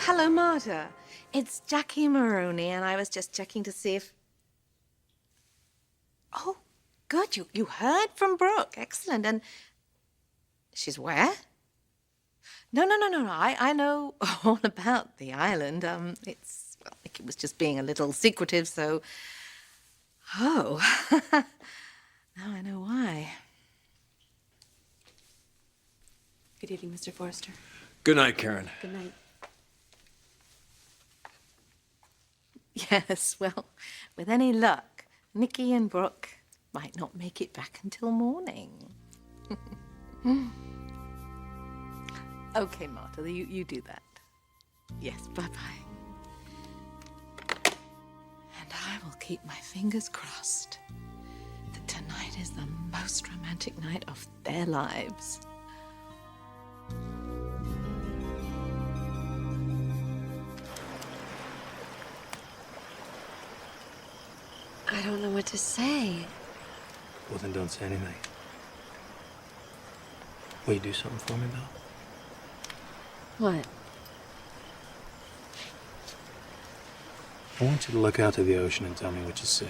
hello, Marta. It's Jackie Maroney, and I was just checking to see if... Oh, good. You heard from Brooke. Excellent. And she's where? No. I know all about the island. Well, Nicky was just being a little secretive, so... Oh. Now I know why. Good evening, Mr. Forrester. Good night, Karen. Good night. Yes, well, with any luck, Nicky and Brooke might not make it back until morning. Okay, Marta, you do that. Yes, bye-bye. And I will keep my fingers crossed that tonight is the most romantic night of their lives. I don't know what to say. Well, then don't say anything. Will you do something for me, though? What? I want you to look out to the ocean and tell me what you see.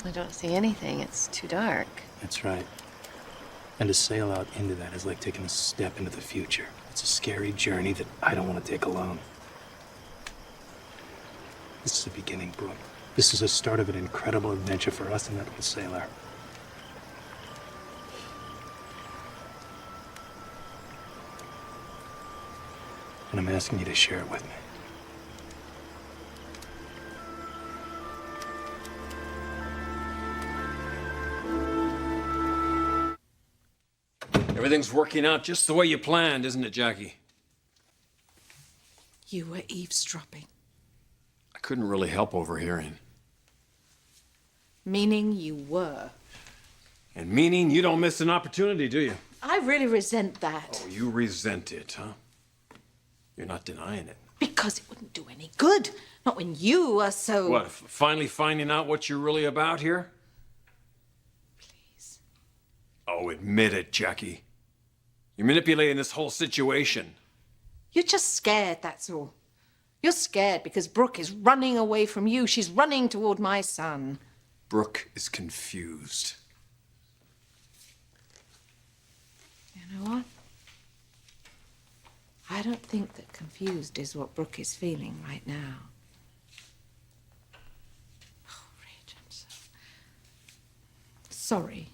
I don't see anything. It's too dark. That's right. And to sail out into that is like taking a step into the future. It's a scary journey that I don't want to take alone. This is the beginning, Brooke. This is the start of an incredible adventure for us and that little sailor. And I'm asking you to share it with me. Everything's working out just the way you planned, isn't it, Jackie? You were eavesdropping. I couldn't really help overhearing. Meaning you were. And meaning you don't miss an opportunity, do you? I really resent that. Oh, you resent it, huh? You're not denying it. Because it wouldn't do any good. Not when you are so... What, finally finding out what you're really about here? Please. Oh, admit it, Jackie. You're manipulating this whole situation. You're just scared, that's all. You're scared because Brooke is running away from you. She's running toward my son. Brooke is confused. You know what? I don't think that confused is what Brooke is feeling right now. Oh, Rach, I'm so... sorry.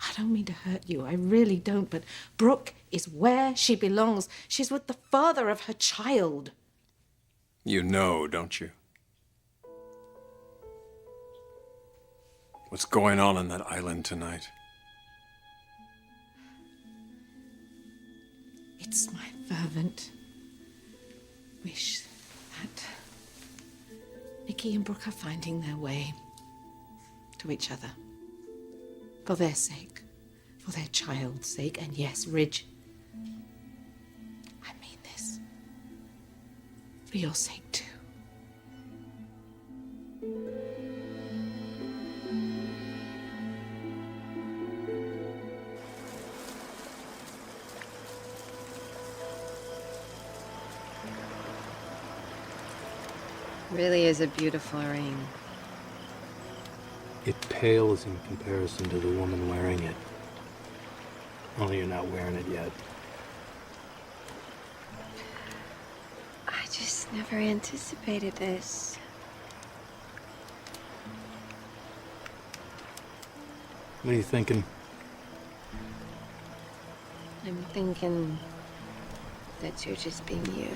I don't mean to hurt you. I really don't. But Brooke is where she belongs. She's with the father of her child. You know, don't you? What's going on that island tonight? It's my fervent wish that Nicky and Brooke are finding their way to each other. For their sake, for their child's sake, and yes, Ridge, I mean this, for your sake too. Really is a beautiful ring. It pales in comparison to the woman wearing it. Only you're not wearing it yet. I just never anticipated this. What are you thinking? I'm thinking that you're just being you.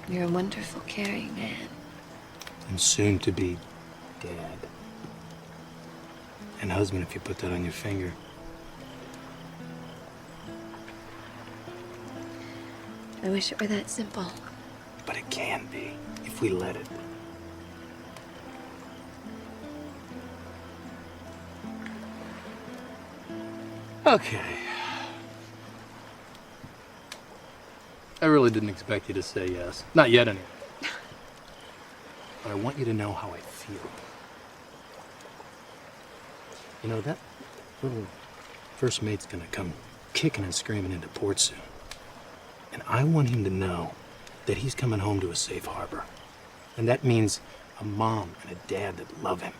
You're a wonderful, caring man. And soon to be dad. And husband if you put that on your finger. I wish it were that simple. But it can be, if we let it. Okay. I really didn't expect you to say yes. Not yet, anyway. But I want you to know how I feel. You know, that little first mate's gonna come kicking and screaming into port soon. And I want him to know that he's coming home to a safe harbor. And that means a mom and a dad that love him.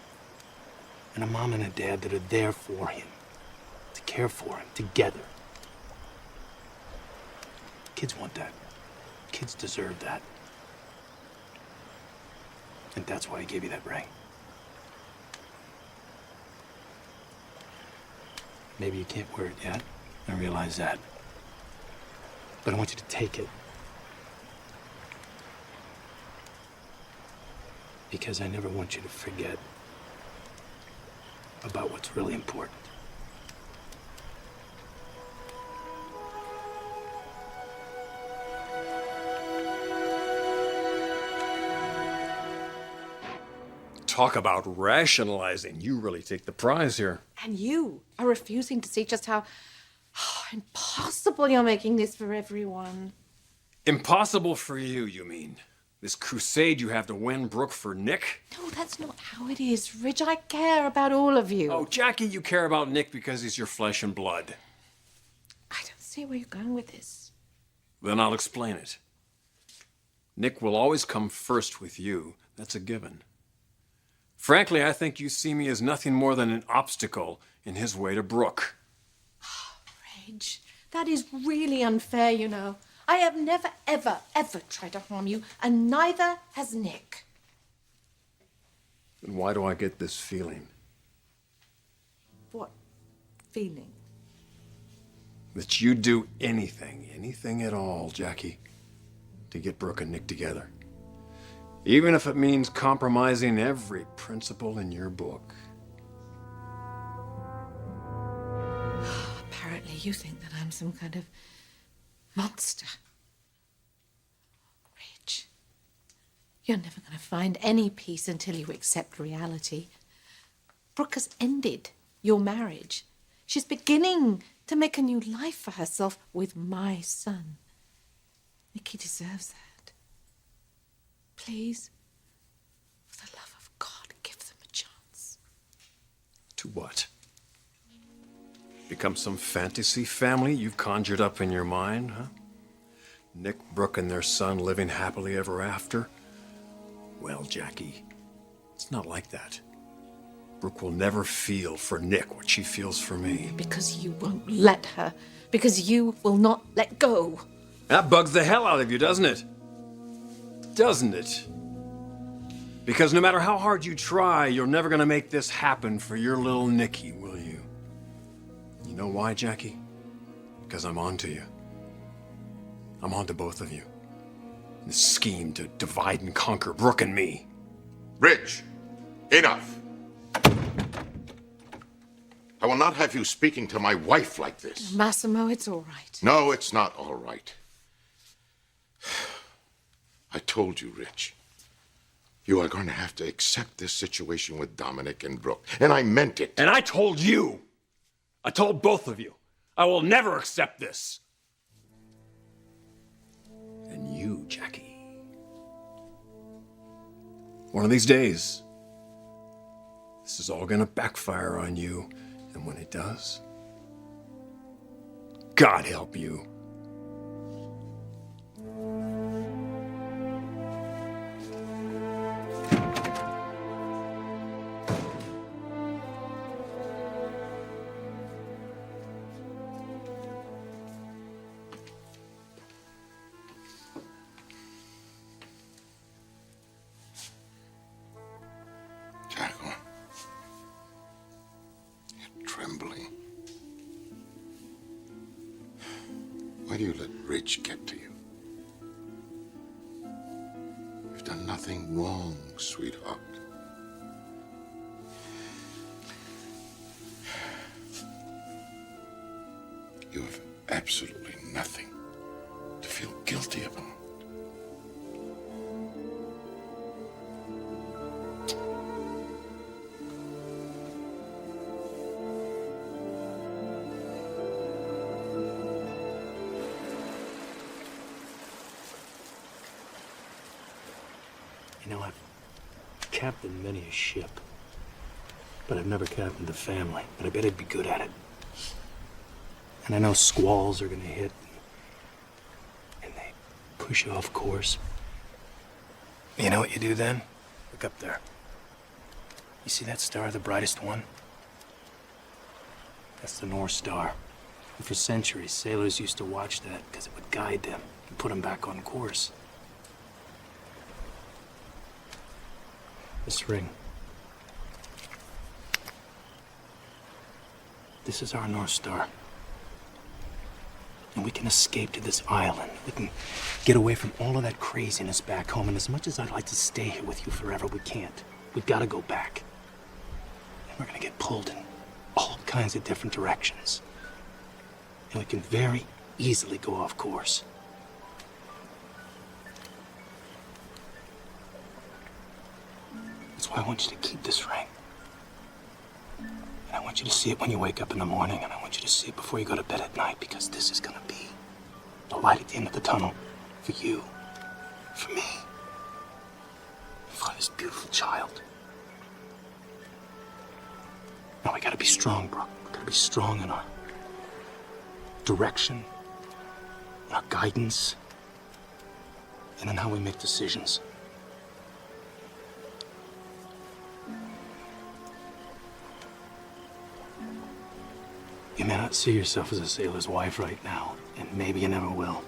And a mom and a dad that are there for him, to care for him, together. Kids want that. Kids deserve that. And that's why I gave you that ring. Maybe you can't wear it yet. I realize that. But I want you to take it. Because I never want you to forget about what's really important. Talk about rationalizing. You really take the prize here. And you are refusing to see just how impossible you're making this for everyone. Impossible for you, you mean? This crusade you have to win Brooke for Nick? No, that's not how it is, Rich. I care about all of you. Oh, Jackie, you care about Nick because he's your flesh and blood. I don't see where you're going with this. Then I'll explain it. Nick will always come first with you. That's a given. Frankly, I think you see me as nothing more than an obstacle in his way to Brooke. Reg, that is really unfair, you know. I have never, ever, ever tried to harm you, and neither has Nick. Then why do I get this feeling? What feeling? That you'd do anything at all, Jackie, to get Brooke and Nick together. Even if it means compromising every principle in your book. Apparently you think that I'm some kind of monster. Rich, you're never going to find any peace until you accept reality. Brooke has ended your marriage. She's beginning to make a new life for herself with my son. Nicky deserves that. Please, for the love of God, give them a chance. To what? Become some fantasy family you've conjured up in your mind, huh? Nick, Brooke, and their son living happily ever after? Well, Jackie, it's not like that. Brooke will never feel for Nick what she feels for me. Because you won't let her. Because you will not let go. That bugs the hell out of you, doesn't it? Doesn't it? Because no matter how hard you try, you're never gonna make this happen for your little Nicky, will you? You know why, Jackie? Because I'm on to you. I'm on to both of you. This scheme to divide and conquer Brooke and me. Rich, enough. I will not have you speaking to my wife like this. Massimo, it's all right. No, it's not all right. I told you, Rich. You are going to have to accept this situation with Dominic and Brooke. And I meant it. And I told you. I told both of you. I will never accept this. And you, Jackie. One of these days, this is all gonna backfire on you. And when it does, God help you. Jacqueline, you're trembling. Why do you let Rich get to you? You've done nothing wrong, sweetheart. You have absolutely nothing to feel guilty about. You know, I've captained many a ship, but I've never captained a family, but I bet I'd be good at it. And I know squalls are gonna hit. And they push you off course. You know what you do then? Look up there. You see that star, the brightest one? That's the North Star. And for centuries, sailors used to watch that because it would guide them and put them back on course. This ring. This is our North Star. And we can escape to this island. We can get away from all of that craziness back home. And as much as I'd like to stay here with you forever, we can't. We've got to go back. And we're going to get pulled in all kinds of different directions. And we can very easily go off course. That's why I want you to keep this ring. And I want you to see it when you wake up in the morning, and I want you to see it before you go to bed at night, because this is gonna be the light at the end of the tunnel for you, for me, for this beautiful child. Now we gotta be strong, Brooke. We gotta be strong in our direction, in our guidance, and in how we make decisions. You may not see yourself as a sailor's wife right now, and maybe you never will.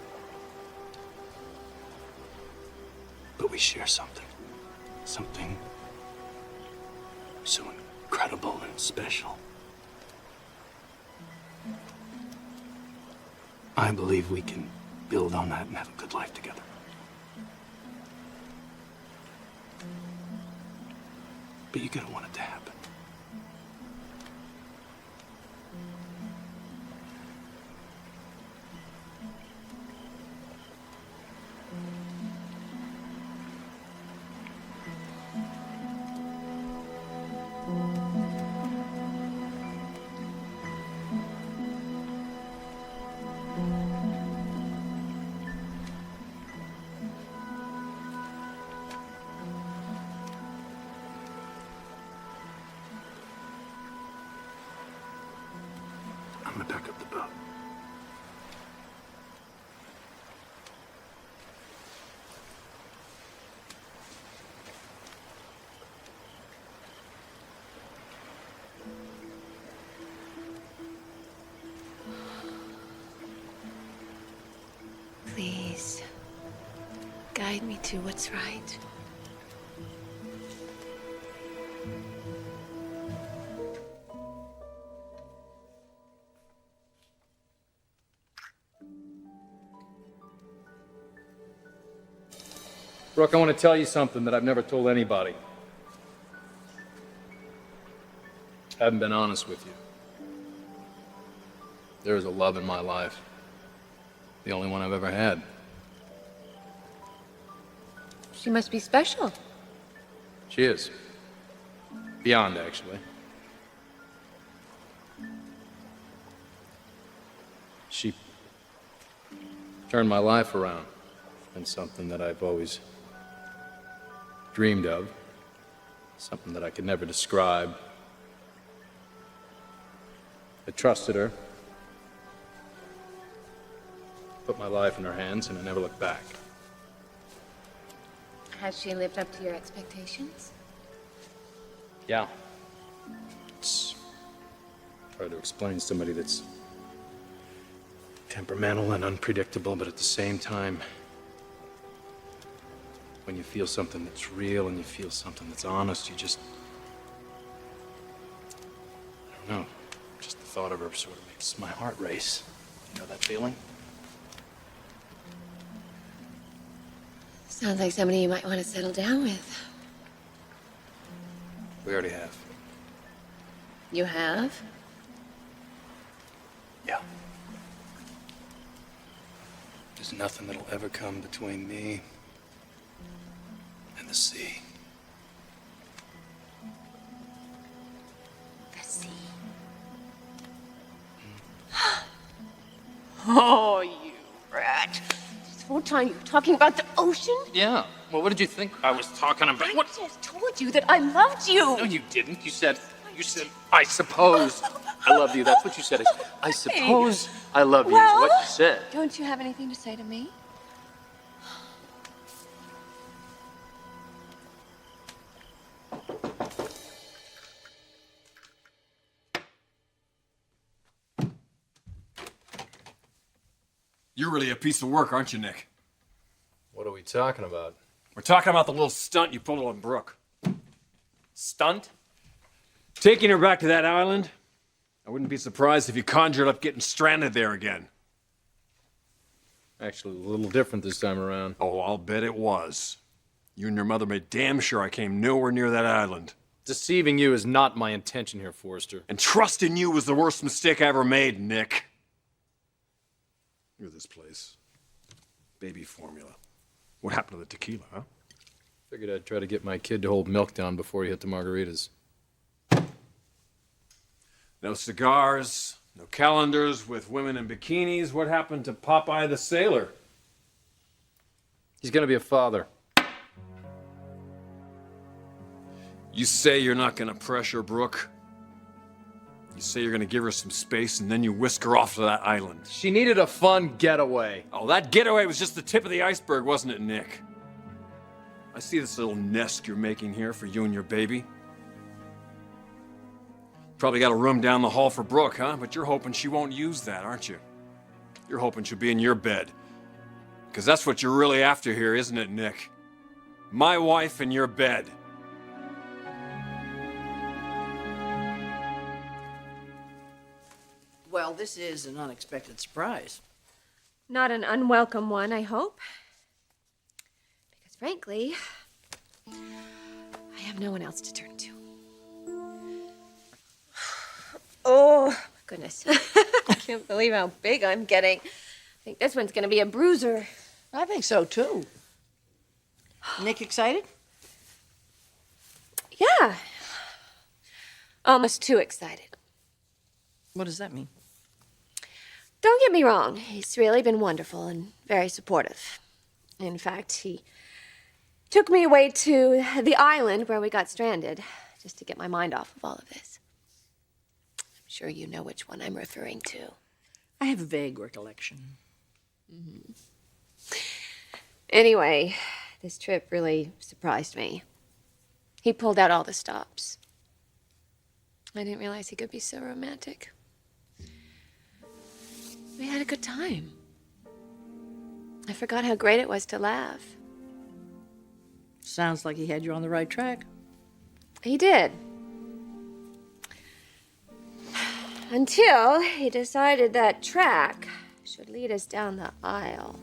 But we share something. Something so incredible and special. I believe we can build on that and have a good life together. But you gotta want it to happen. I'm gonna pack up the boat. Please, guide me to what's right. Brooke, I want to tell you something that I've never told anybody. I haven't been honest with you. There is a love in my life. The only one I've ever had. She must be special. She is. Beyond, actually. She turned my life around. And something that I've always dreamed of. Something that I could never describe. I trusted her. Put my life in her hands, and I never looked back. Has she lived up to your expectations? Yeah. It's hard to explain to somebody that's temperamental and unpredictable, but at the same time, when you feel something that's real and you feel something that's honest, you just... I don't know. Just the thought of her sort of makes my heart race. You know that feeling? Sounds like somebody you might want to settle down with. We already have. You have? Yeah. There's nothing that'll ever come between me and the sea. The sea. Oh, you rat. This whole time you were talking about the ocean? Yeah. Well, what did you think I was talking about? I just told you that I loved you. No, you didn't. You said, I suppose I love you. That's what you said. I suppose I love you, Well, is what you said. Don't you have anything to say to me? You're really a piece of work, aren't you, Nick? What are we talking about? We're talking about the little stunt you pulled on Brooke. Stunt? Taking her back to that island? I wouldn't be surprised if you conjured up getting stranded there again. Actually, a little different this time around. Oh, I'll bet it was. You and your mother made damn sure I came nowhere near that island. Deceiving you is not my intention here, Forrester. And trusting you was the worst mistake I ever made, Nick. Look at this place. Baby formula. What happened to the tequila, huh? Figured I'd try to get my kid to hold milk down before he hit the margaritas. No cigars, no calendars with women in bikinis. What happened to Popeye the Sailor? He's gonna be a father. You say you're not gonna pressure Brooke. You say you're gonna give her some space and then you whisk her off to that island. She needed a fun getaway. Oh, that getaway was just the tip of the iceberg, wasn't it, Nick? I see this little nest you're making here for you and your baby. Probably got a room down the hall for Brooke, huh? But you're hoping she won't use that, aren't you? You're hoping she'll be in your bed. Because that's what you're really after here, isn't it, Nick? My wife in your bed. Well, this is an unexpected surprise. Not an unwelcome one, I hope. Because frankly, I have no one else to turn to. Oh, my goodness. I can't believe how big I'm getting. I think this one's gonna be a bruiser. I think so, too. Nick excited? Yeah. Almost too excited. What does that mean? Don't get me wrong, he's really been wonderful and very supportive. In fact, he took me away to the island where we got stranded, just to get my mind off of all of this. I'm sure you know which one I'm referring to. I have a vague recollection. Mm-hmm. Anyway, this trip really surprised me. He pulled out all the stops. I didn't realize he could be so romantic. We had a good time. I forgot how great it was to laugh. Sounds like he had you on the right track. He did. Until he decided that track should lead us down the aisle.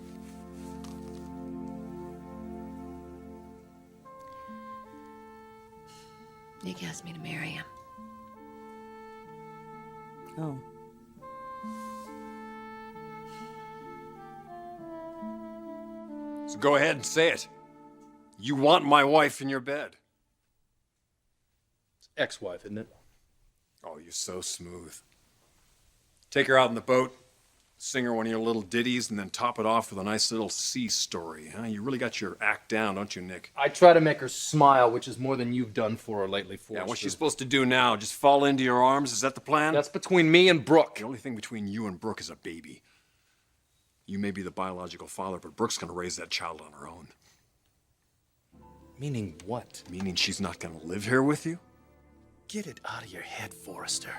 Nick asked me to marry him. Oh. So go ahead and say it. You want my wife in your bed. It's ex-wife, isn't it? Oh, you're so smooth. Take her out in the boat, sing her one of your little ditties, and then top it off with a nice little sea story, huh? You really got your act down, don't you, Nick? I try to make her smile, which is more than you've done for her lately, Forrester. Yeah, what's she supposed to do now? Just fall into your arms? Is that the plan? That's between me and Brooke. The only thing between you and Brooke is a baby. You may be the biological father, but Brooke's gonna raise that child on her own. Meaning what? Meaning she's not gonna live here with you? Get it out of your head, Forrester.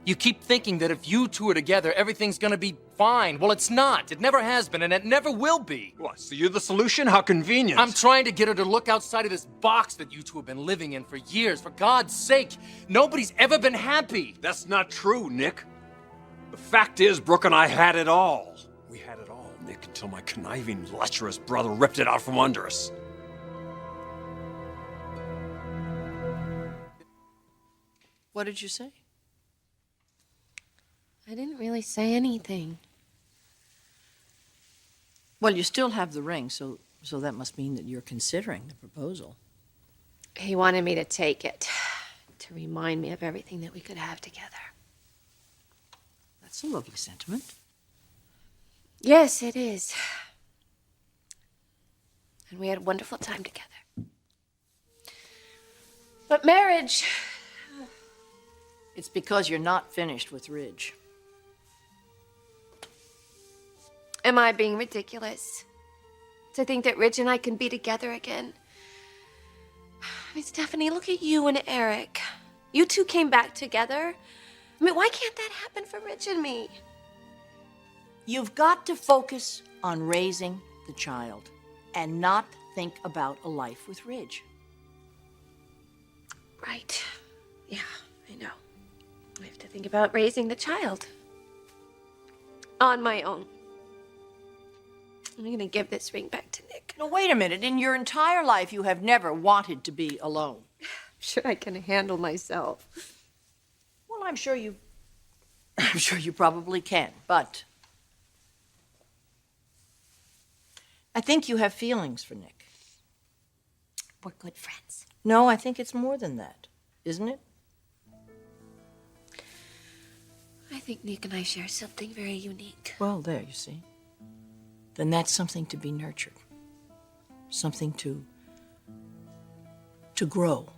You keep thinking that if you two are together, everything's gonna be fine. Well, it's not. It never has been, and it never will be. What, so you're the solution? How convenient. I'm trying to get her to look outside of this box that you two have been living in for years. For God's sake, nobody's ever been happy. That's not true, Nick. The fact is, Brooke and I had it all. We had it all, Nick, until my conniving, lecherous brother ripped it out from under us. What did you say? I didn't really say anything. Well, you still have the ring, so that must mean that you're considering the proposal. He wanted me to take it, to remind me of everything that we could have together. That's a lovely sentiment. Yes, it is. And we had a wonderful time together. But marriage... It's because you're not finished with Ridge. Am I being ridiculous? To think that Rich and I can be together again? I mean, Stephanie, look at you and Eric. You two came back together. I mean, why can't that happen for Rich and me? You've got to focus on raising the child and not think about a life with Ridge. Right. Yeah, I know. I have to think about raising the child. On my own. I'm gonna give this ring back to Nick. Now, wait a minute. In your entire life, you have never wanted to be alone. I'm sure I can handle myself. Well, I'm sure you probably can, but I think you have feelings for Nick. We're good friends. No, I think it's more than that, isn't it? I think Nick and I share something very unique. Well, there, you see. Then that's something to be nurtured. Something to grow.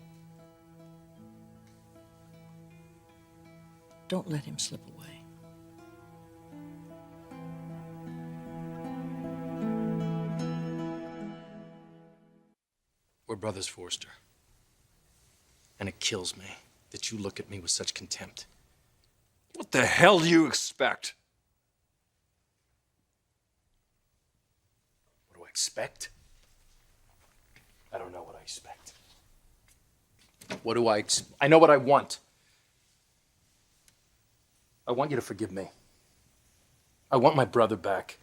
Don't let him slip away. We're brothers, Forrester. And it kills me that you look at me with such contempt. What the hell do you expect? What do I expect? I don't know what I expect. What do I know what I want. I want you to forgive me. I want my brother back.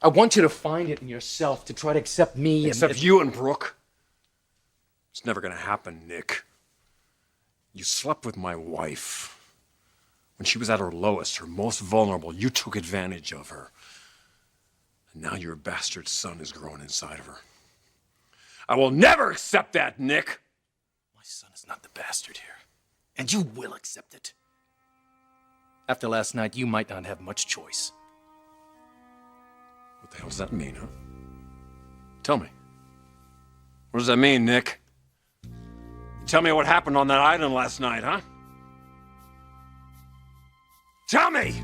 I want you to find it in yourself to try to accept me. Except you and Brooke. It's never gonna happen, Nick. You slept with my wife. When she was at her lowest, her most vulnerable, you took advantage of her. And now your bastard son is growing inside of her. I will never accept that, Nick! My son is not the bastard here. And you will accept it. After last night, you might not have much choice. What the hell does that mean, huh? Tell me. What does that mean, Nick? Tell me what happened on that island last night, huh? Tell me!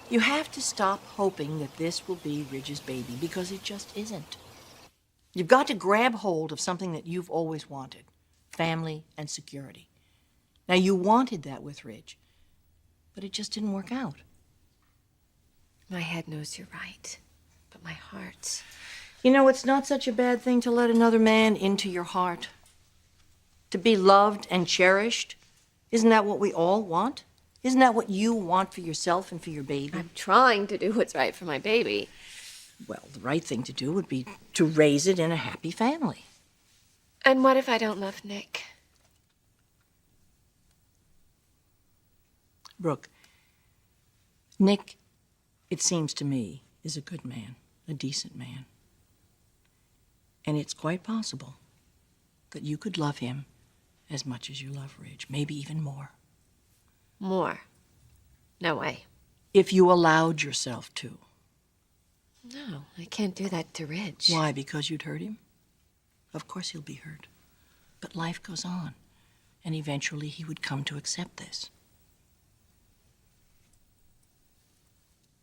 You have to stop hoping that this will be Ridge's baby, because it just isn't. You've got to grab hold of something that you've always wanted: family and security. Now, you wanted that with Ridge, but it just didn't work out. My head knows you're right, but my heart... You know, it's not such a bad thing to let another man into your heart. To be loved and cherished. Isn't that what we all want? Isn't that what you want for yourself and for your baby? I'm trying to do what's right for my baby. Well, the right thing to do would be to raise it in a happy family. And what if I don't love Nick? Brooke, Nick, it seems to me, is a good man, a decent man. And it's quite possible that you could love him as much as you love Ridge, maybe even more. More? No way. If you allowed yourself to. No, I can't do that to Ridge. Why? Because you'd hurt him? Of course he'll be hurt. But life goes on, and eventually he would come to accept this.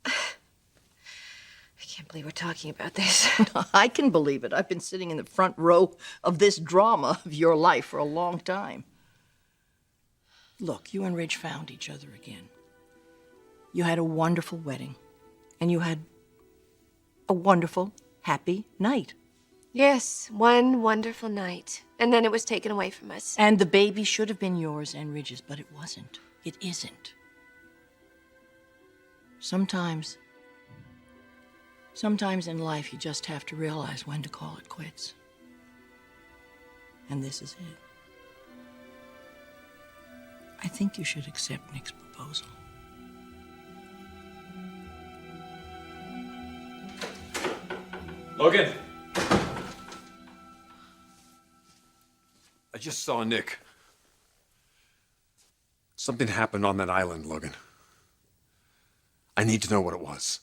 I can't believe we're talking about this. I can believe it. I've been sitting in the front row of this drama of your life for a long time. Look, you and Ridge found each other again. You had a wonderful wedding, and you had a wonderful, happy night. Yes, one wonderful night. And then it was taken away from us. And the baby should have been yours and Ridge's, but it wasn't. It isn't. Sometimes in life, you just have to realize when to call it quits. And this is it. I think you should accept Nick's proposal. Logan! I just saw Nick. Something happened on that island, Logan. I need to know what it was.